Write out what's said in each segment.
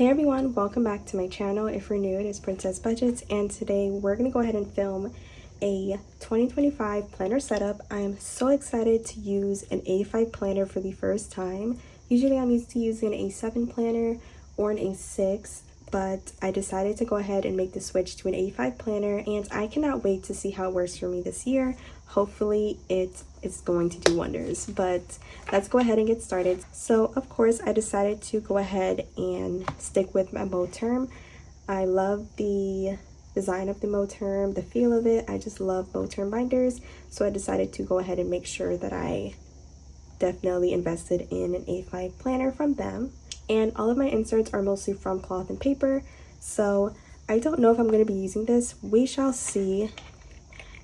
Hey everyone, welcome back to my channel. If you're new, it is Princess Budgets, and today we're going to go ahead and film a 2025 planner setup. I am so excited to use an A5 planner for the first time. Usually I'm used to using an A7 planner or an A6, but I decided to go ahead and make the switch to an A5 planner, and I cannot wait to see how it works for me this year. Hopefully it's going to do wonders, but let's go ahead and get started. So of course I decided to go ahead and stick with my bow term. I love the design of the bow term, the feel of it. I just love bow term binders, so I decided to go ahead and make sure that I definitely invested in an A5 planner from them. And all of my inserts are mostly from cloth and paper, so I don't know if I'm going to be using this. We shall see.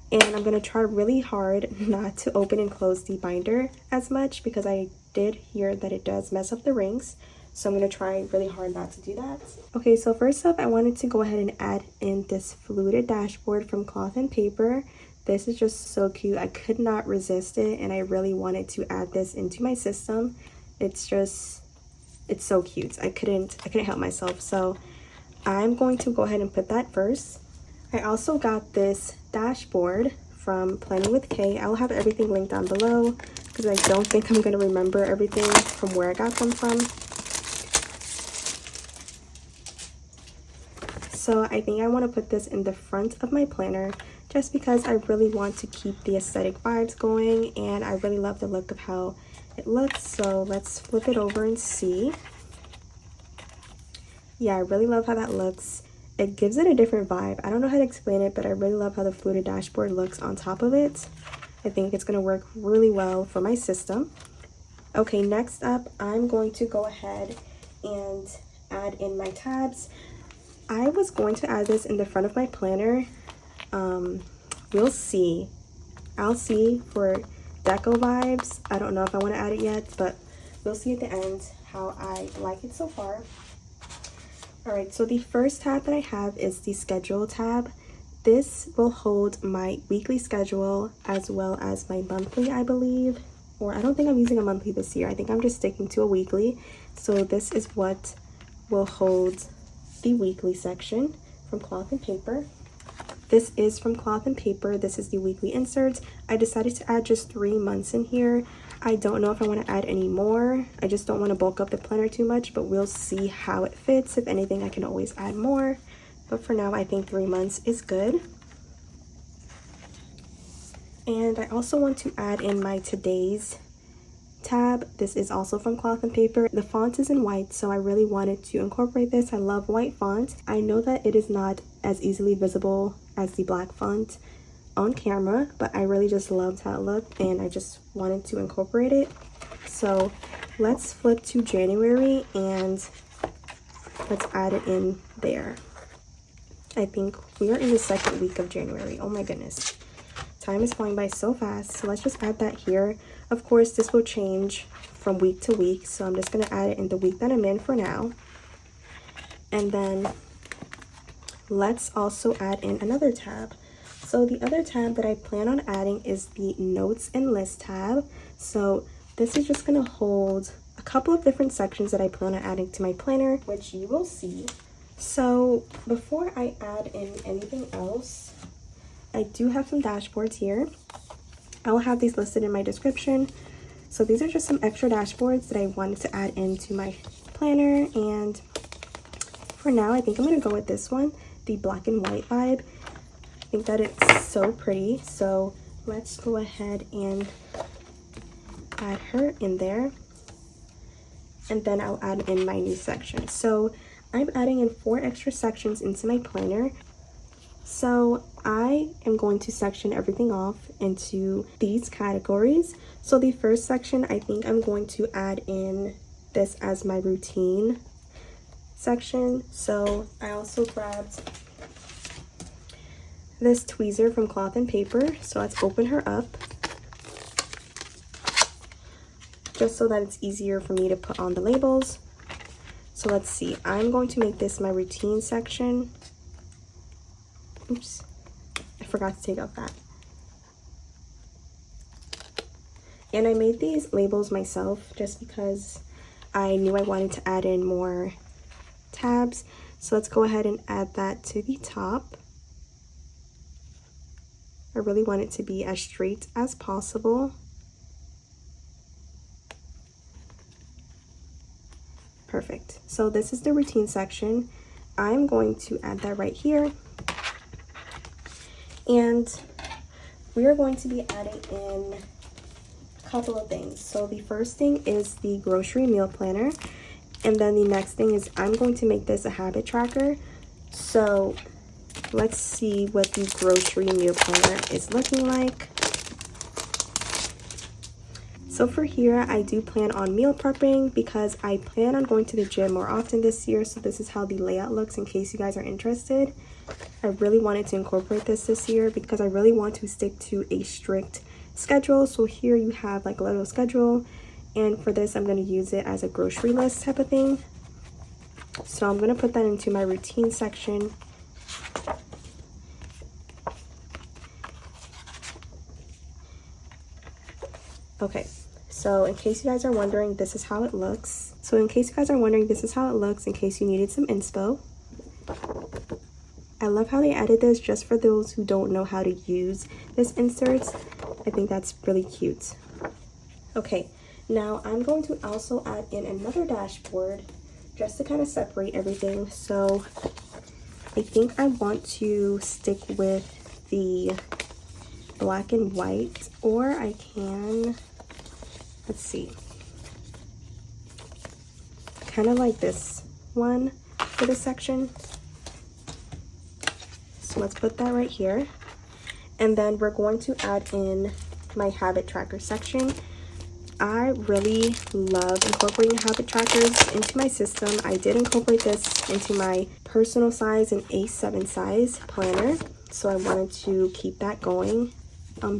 And I'm going to try really hard not to open and close the binder as much, because I did hear that it does mess up the rings. So I'm going to try really hard not to do that. Okay, so first up, I wanted to go ahead and add in this fluted dashboard from cloth and paper. This is just so cute. I could not resist it, and I really wanted to add this into my system. It's so cute. I couldn't help myself. So I'm going to go ahead and put that first. I also got this dashboard from PlanningWithKᥫ. I'll have everything linked down below because I don't think I'm going to remember everything from where I got them from. So I think I want to put this in the front of my planner just because I really want to keep the aesthetic vibes going, and I really love the look of how it looks. So let's flip it over and see. Yeah, I really love how that looks. It gives it a different vibe. I don't know how to explain it, but I really love how the fluted dashboard looks on top of it. I think it's going to work really well for my system. Okay, next up, I'm going to go ahead and add in my tabs. I was going to add this in the front of my planner. We'll see. I'll see for deco vibes. I don't know if I want to add it yet, but we'll see at the end how I like it so far. Alright, so the first tab that I have is the schedule tab. This will hold my weekly schedule as well as my monthly, I believe. Or I don't think I'm using a monthly this year. I think I'm just sticking to a weekly. So this is what will hold the weekly section from cloth and paper. This is from cloth and paper. This is the weekly inserts. I decided to add just 3 months in here. I don't know if I want to add any more. I just don't want to bulk up the planner too much, but we'll see how it fits. If anything, I can always add more. But for now, I think 3 months is good. And I also want to add in my today's tab. This is also from cloth and paper. The font is in white, so I really wanted to incorporate this. I love white font. I know that it is not as easily visible as the black font on camera, but I really just loved how it looked, and I just wanted to incorporate it. So let's flip to January and let's add it in there. I think we are in the second week of January. Oh my goodness, time is flying by so fast. So let's just add that here. Of course, this will change from week to week, so I'm just going to add it in the week that I'm in for now. And then let's also add in another tab. So the other tab that I plan on adding is the notes and list tab. So this is just going to hold a couple of different sections that I plan on adding to my planner, which you will see. So before I add in anything else, I do have some dashboards here. I will have these listed in my description. So these are just some extra dashboards that I wanted to add into my planner. And for now, I think I'm going to go with this one, the black and white vibe. I think that it's so pretty. So let's go ahead and add her in there. And then I'll add in my new section. So I'm adding in 4 extra sections into my planner. So I am going to section everything off into these categories. So the first section, I think I'm going to add in this as my routine section. So I also grabbed this tweezer from cloth and paper. So let's open her up, just so that it's easier for me to put on the labels. So let's see, I'm going to make this my routine section. Oops, I forgot to take out that. And I made these labels myself just because I knew I wanted to add in more tabs. So let's go ahead and add that to the top. I really want it to be as straight as possible. Perfect. So this is the routine section. I'm going to add that right here. And we are going to be adding in a couple of things. So the first thing is the grocery meal planner. And then the next thing is I'm going to make this a habit tracker. So let's see what the grocery meal planner is looking like. So for here, I do plan on meal prepping because I plan on going to the gym more often this year. So this is how the layout looks in case you guys are interested. I really wanted to incorporate this year because I really want to stick to a strict schedule. So here you have like a little schedule. And for this, I'm going to use it as a grocery list type of thing. So I'm going to put that into my routine section. Okay, so in case you guys are wondering, this is how it looks. In case you needed some inspo. I love how they added this just for those who don't know how to use this insert. I think that's really cute. Okay, now I'm going to also add in another dashboard just to kind of separate everything. So I think I want to stick with the black and white, or I can, let's see, kind of like this one for this section. So let's put that right here. And then we're going to add in my habit tracker section. I really love incorporating habit trackers into my system. I did incorporate this into my personal size and A7 size planner, so I wanted to keep that going.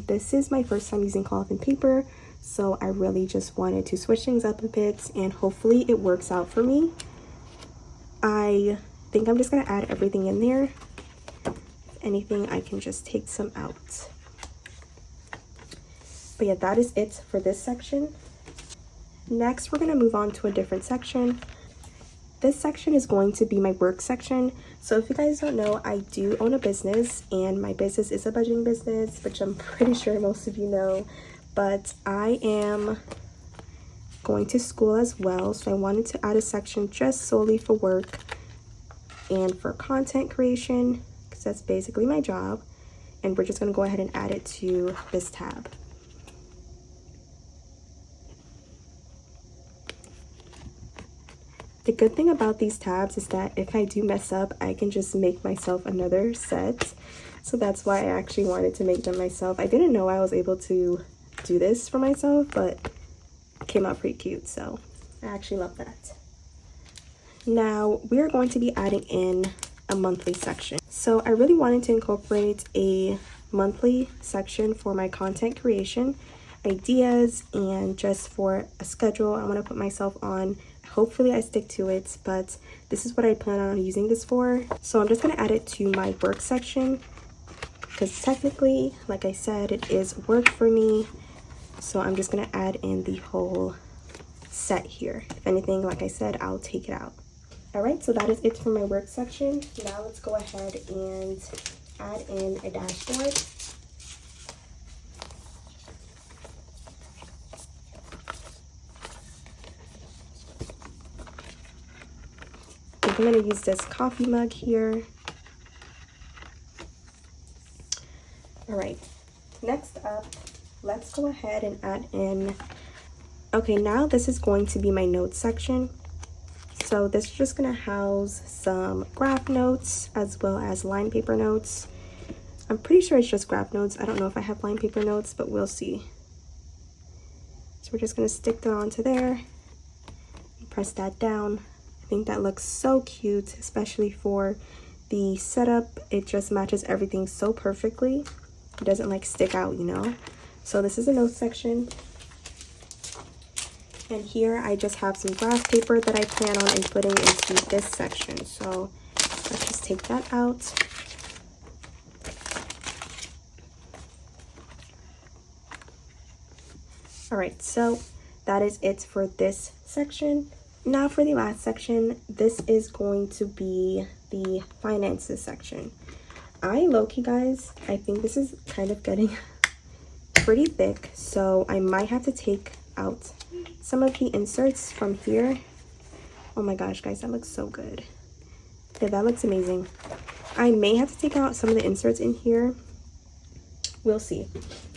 This is my first time using cloth and paper, so I really just wanted to switch things up a bit, and hopefully it works out for me. I think I'm just gonna add everything in there. If anything, I can just take some out. But yeah, that is it for this section. Next, we're gonna move on to a different section. This section is going to be my work section. So if you guys don't know, I do own a business, and my business is a budgeting business, which I'm pretty sure most of you know, but I am going to school as well. So I wanted to add a section just solely for work and for content creation, because that's basically my job. And we're just gonna go ahead and add it to this tab. The good thing about these tabs is that if I do mess up, I can just make myself another set. So that's why I actually wanted to make them myself. I didn't know I was able to do this for myself, but it came out pretty cute, so I actually love that. Now we are going to be adding in a monthly section. So I really wanted to incorporate a monthly section for my content creation ideas and just for a schedule I want to put myself on. Hopefully I stick to it, but this is what I plan on using this for. So I'm just going to add it to my work section because technically, like I said, it is work for me. So I'm just going to add in the whole set here. If anything, like I said, I'll take it out. All right, so that is it for my work section. Now let's go ahead and add in a dashboard. I'm going to use this coffee mug here. All right, next up, let's go ahead and add in, okay, now this is going to be my notes section. So this is just going to house some graph notes as well as line paper notes. I'm pretty sure it's just graph notes. I don't know if I have line paper notes, but we'll see. So we're just going to stick that onto there and press that down. I think that looks so cute, especially for the setup. It just matches everything so perfectly. It doesn't like stick out, you know. So this is a notes section. And here I just have some graph paper that I plan on inputting into this section. So let's just take that out. All right, so that is it for this section. Now for the last section, this is going to be the finances section. Low-key, guys, I think this is kind of getting pretty thick, so I might have to take out some of the inserts from here. Oh my gosh, guys, that looks so good. Yeah, that looks amazing. I may have to take out some of the inserts in here. We'll see.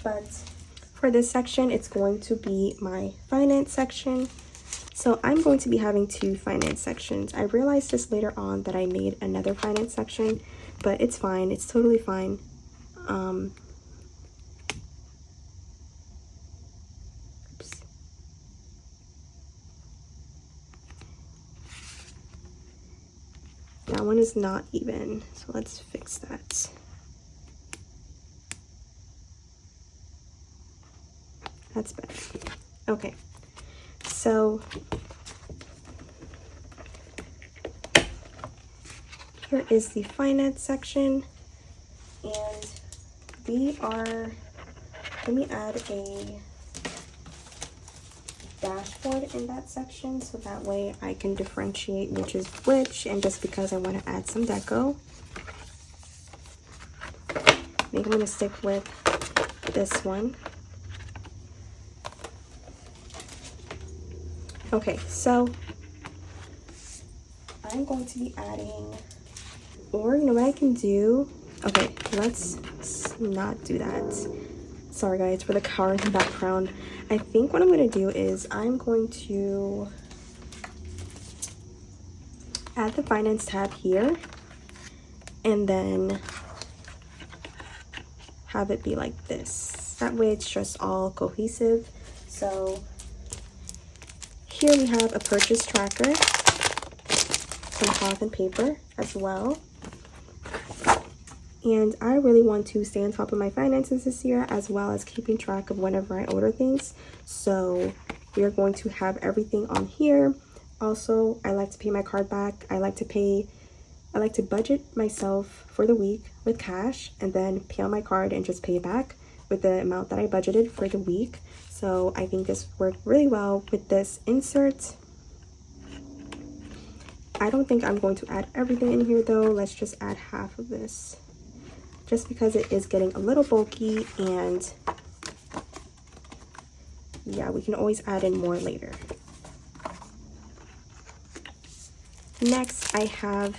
But for this section, it's going to be my finance section. So I'm going to be having 2 finance sections. I realized this later on that I made another finance section, but it's fine. It's totally fine. Oops. That one is not even, so let's fix that. That's better. Okay, so here is the finance section, and let me add a dashboard in that section so that way I can differentiate which is which, and just because I want to add some deco. I think I'm going to stick with this one. Okay, so I'm going to be adding, or you know what I can do? Okay, let's not do that. Sorry guys for the car in the background. I think what I'm going to do is I'm going to add the finance tab here and then have it be like this. That way it's just all cohesive. So here we have a purchase tracker from Cloth and Paper as well. And I really want to stay on top of my finances this year, as well as keeping track of whenever I order things. So we are going to have everything on here. Also, I like to pay my card back. I like to budget myself for the week with cash and then pay on my card and just pay it back with the amount that I budgeted for the week. So I think this worked really well with this insert. I don't think I'm going to add everything in here though. Let's just add half of this, just because it is getting a little bulky, and yeah, we can always add in more later. Next, I have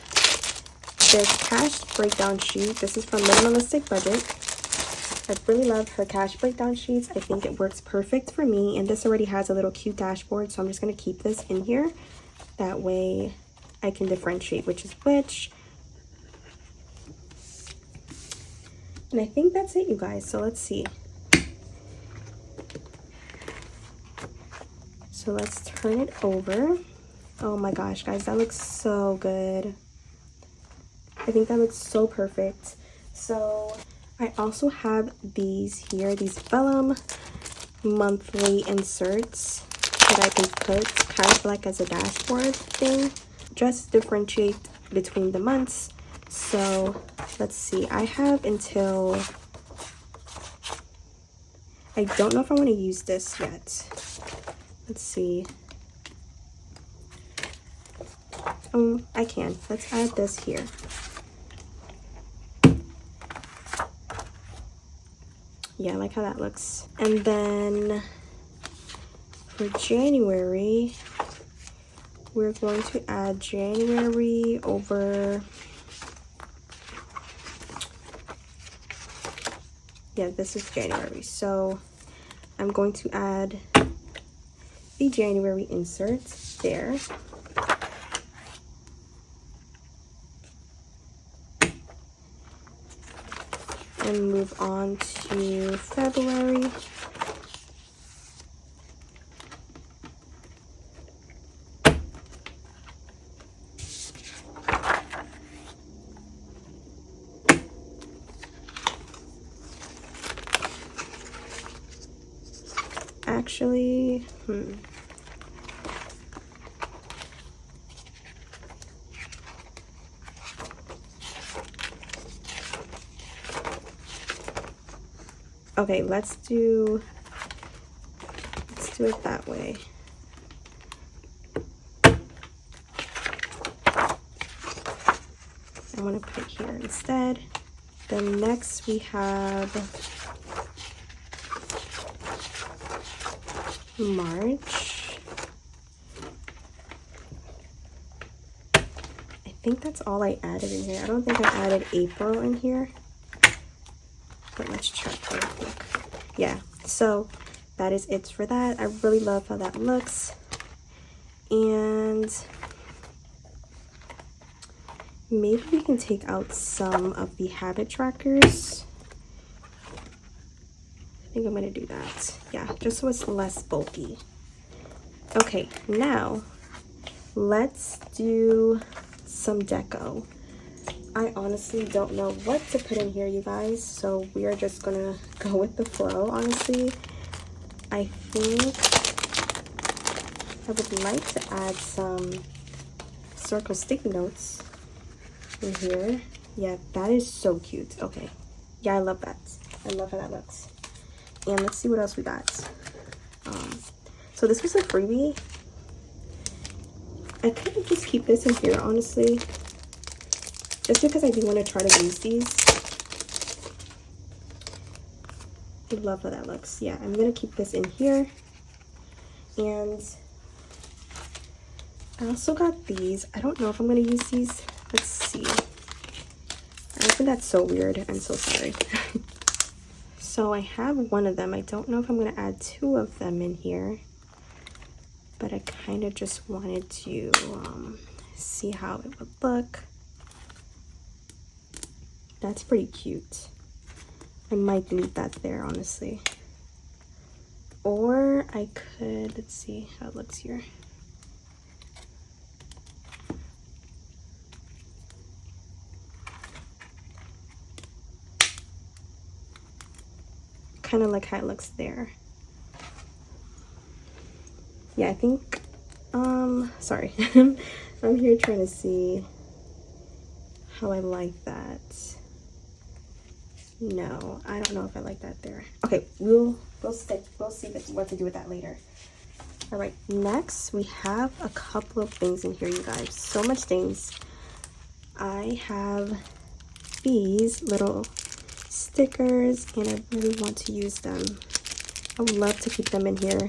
this cash breakdown sheet. This is from Minimalistic Budgetᥫ. I really love her cash breakdown sheets. I think it works perfect for me, and this already has a little cute dashboard, so I'm just going to keep this in here. That way I can differentiate which is which. And I think that's it, you guys. So let's see. So let's turn it over. Oh my gosh, guys, that looks so good. I think that looks so perfect. So I also have these here, these vellum monthly inserts that I can put kind of like as a dashboard thing, just differentiate between the months. So let's see, I have until, I don't know if I want to use this yet. Let's see. I can. Let's add this here. Yeah, I like how that looks. And then for January, we're going to add January over, yeah, this is January. So I'm going to add the January insert there. And move on to February. Actually, okay, let's do it that way. I want to put it here instead. Then next we have March. I think that's all I added in here. I don't think I added April in here, but let's check real quick. Yeah, so that is it for that. I really love how that looks. And maybe we can take out some of the habit trackers. I think I'm gonna do that. Yeah, just so it's less bulky. Okay, now let's do some deco. I honestly don't know what to put in here, you guys, so we are just gonna go with the flow. Honestly, I think I would like to add some circle sticky notes in here. Yeah, that is so cute. Okay, yeah, I love that. I love how that looks. And let's see what else we got. So this was a freebie. I could just keep this in here, honestly, just because I do want to try to use these. I love how that looks. Yeah, I'm gonna keep this in here. And I also got these. I don't know if I'm gonna use these. Let's see. I think that's so weird. I'm so sorry. So I have one of them. I don't know if I'm gonna add two of them in here, but I kind of just wanted to see how it would look. That's pretty cute. I might leave that there, honestly. Or I could, let's see how it looks here. Kind of like how it looks there. Yeah, I think, sorry. I'm here trying to see how I like that. No, I don't know if I like that there. Okay, we'll see what to do with that later. All right, next we have a couple of things in here, you guys. So much things. I have these little stickers and I really want to use them. I would love to keep them in here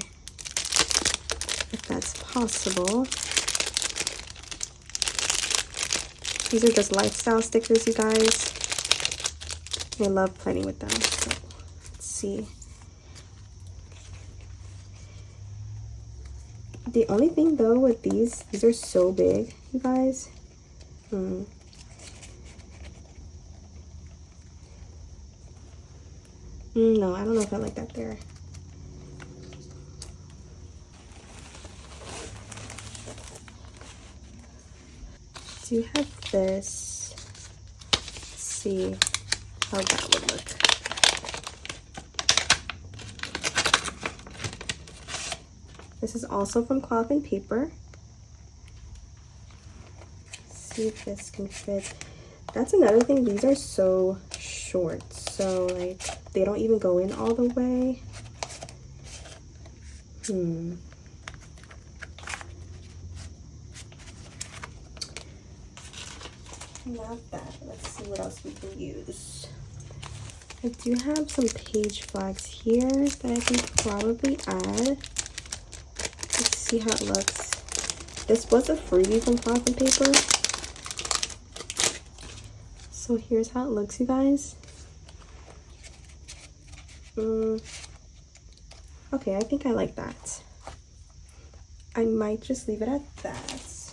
if that's possible. These are just lifestyle stickers, you guys. I love playing with them. So let's see. The only thing though with these are so big, you guys. No, I don't know if I like that there. Do you have this? Let's see how that would look. This is also from Cloth and Paper. Let's see if this can fit. That's another thing, these are so short, so like they don't even go in all the way. Not that. Let's see what else we can use. I do have some page flags here that I can probably add. Let's see how it looks. This was a freebie from Cloth and Paper. So here's how it looks, you guys. Okay, I think I like that. I might just leave it at that.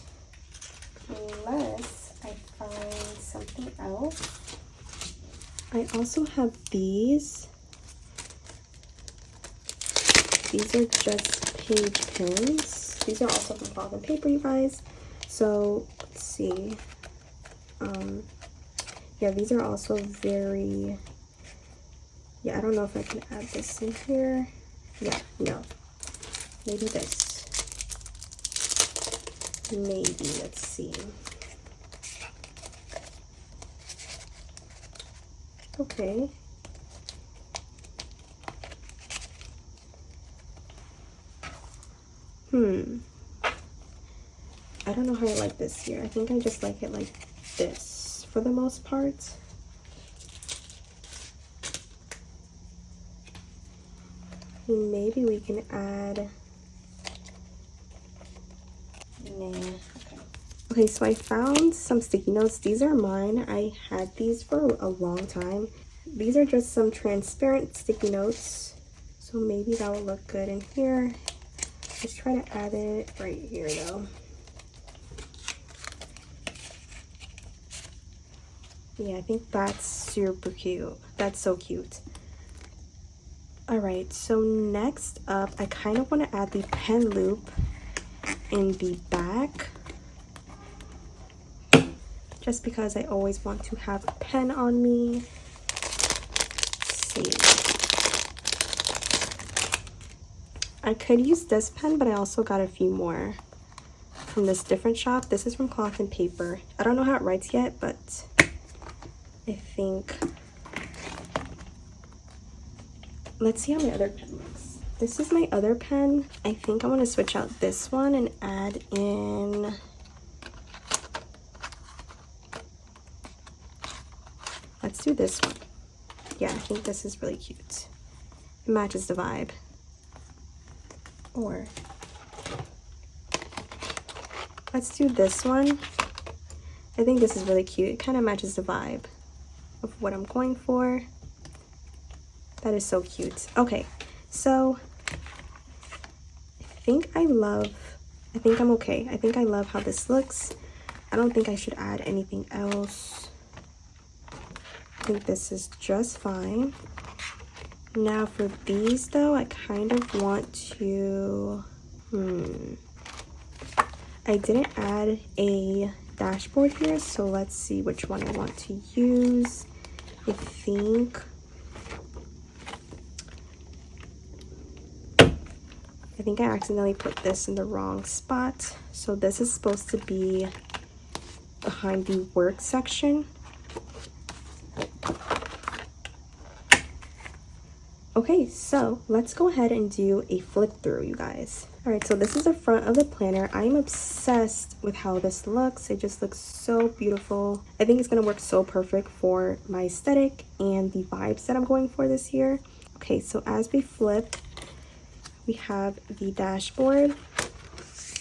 Unless I find something else. I also have these. These are just page pins. These are also from Cloth and Paper, you guys. So let's see. Yeah, these are also very, yeah, I don't know if I can add this in here. Yeah, no. Maybe this. Maybe, let's see. Okay. I don't know how I like this here. I think I just like it like this for the most part. Maybe we can add, okay, so I found some sticky notes. These are mine. I had these for a long time. These are just some transparent sticky notes, so maybe that will look good in here. Let's try to add it right here though. Yeah, I think that's super cute. That's so cute. Alright, so next up, I kind of want to add the pen loop in the back, just because I always want to have a pen on me. Let's see. I could use this pen, but I also got a few more from this different shop. This is from Cloth and Paper. I don't know how it writes yet, but I think, let's see how my other pen looks. This is my other pen. I think I want to switch out this one and add in, let's do this one. Yeah, I think this is really cute. It matches the vibe. Or let's do this one. I think this is really cute. It kind of matches the vibe of what I'm going for. That is so cute. Okay, so I think I'm okay. I think I love how this looks. I don't think I should add anything else. I think this is just fine. Now for these though, I kind of want to, I didn't add a dashboard here, so let's see which one I want to use. I think I accidentally put this in the wrong spot. So this is supposed to be behind the work section. Okay, so let's go ahead and do a flip through, you guys. All right, so this is the front of the planner. I'm obsessed with how this looks. It just looks so beautiful. I think it's gonna work so perfect for my aesthetic and the vibes that I'm going for this year. Okay, so as we flip, we have the dashboard,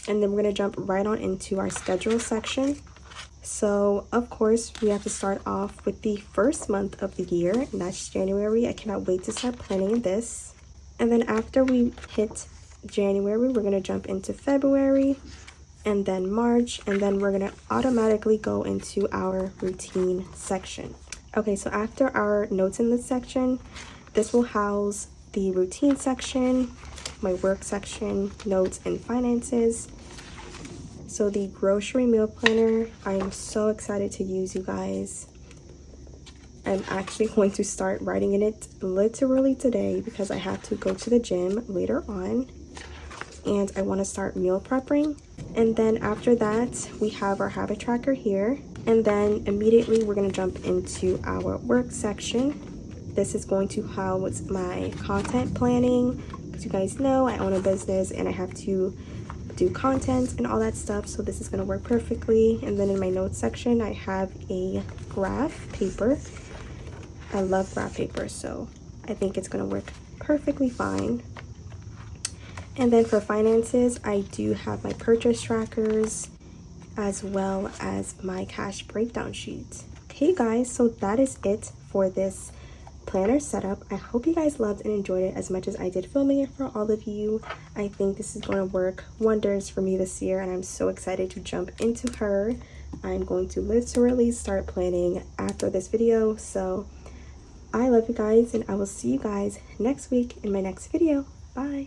and then we're gonna jump right on into our schedule section. So of course we have to start off with the first month of the year, and that's January. I cannot wait to start planning this. And then after we hit January, we're gonna jump into February and then March, and then we're gonna automatically go into our routine section. Okay, so after our notes in this section, this will house the routine section, my work section, notes, and finances. So the grocery meal planner, I am so excited to use, you guys. I'm actually going to start writing in it literally today because I have to go to the gym later on, and I want to start meal prepping. And then after that, we have our habit tracker here, and then immediately we're going to jump into our work section. This is going to house my content planning, because you guys know I own a business and I have to do content and all that stuff, so this is going to work perfectly. And then in my notes section, I have a graph paper. I love graph paper, so I think it's going to work perfectly fine. And then for finances, I do have my purchase trackers as well as my cash breakdown sheet. Okay guys, so that is it for this planner setup. I hope you guys loved and enjoyed it as much as I did filming it for all of you. I think this is going to work wonders for me this year, and I'm so excited to jump into her. I'm going to literally start planning after this video. So I love you guys, and I will see you guys next week in my next video. Bye.